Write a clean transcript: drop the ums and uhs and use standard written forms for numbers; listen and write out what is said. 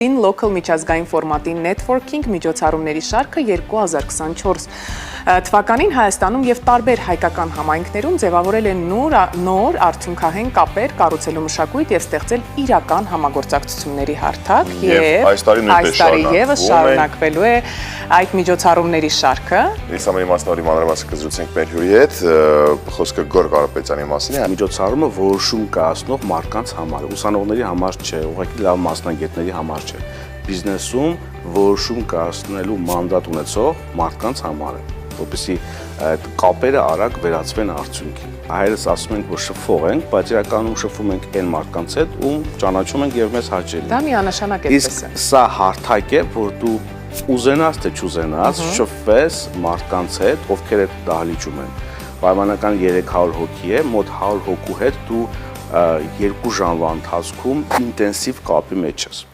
Local միջազգային ֆորմատի networking միջոցառումների շարքը 2024 թվականին Հայաստանում եւ տարբեր հայկական համայնքներում ձևավորել են նոր արդյունքահեն կապեր կառուցելու մշակույթ եւ ստեղծել իրական համագործակցությունների հարթակ եւ այս տարի եւս շարունակվելու է այդ միջոցառումների շարքը։ Այս ամենի մասնավորի մանրամասն կզրուցենք մեր հյուրի հետ, խոսքը Գոր Կարապետյանի մասին է։ Միջոցառումը որոշում կայացնող մարդկանց համար, ուսանողների համար չէ, ուղղակի լավ մասնագետների համար չէ։ Բիզնեսում որոշում կայացնելու մանդատ ունեցող մարդկանց համար է, որպեսզի այդ կապերը արագ վերածվեն արդյունքի։ Հայերս ասում ենք, որ շփվող ենք, բայց իրականում շփվում ենք այն մարդկանց հետ, ում ճանաչում ենք եւ մեզ հաճելի։ Դա միանշանակ է։ Իսկ սա հարթակ է, որ դու ուզենաս թե չուզենաս շփվես մարդկանց հետ, ովքեր այդ դահլիճում են։ Պայմանական 300 հոգի է, մոտ 100 հոգու հետ դու 2 ժամվա ընթացքում ինտենսիվ կապի մեջ ես։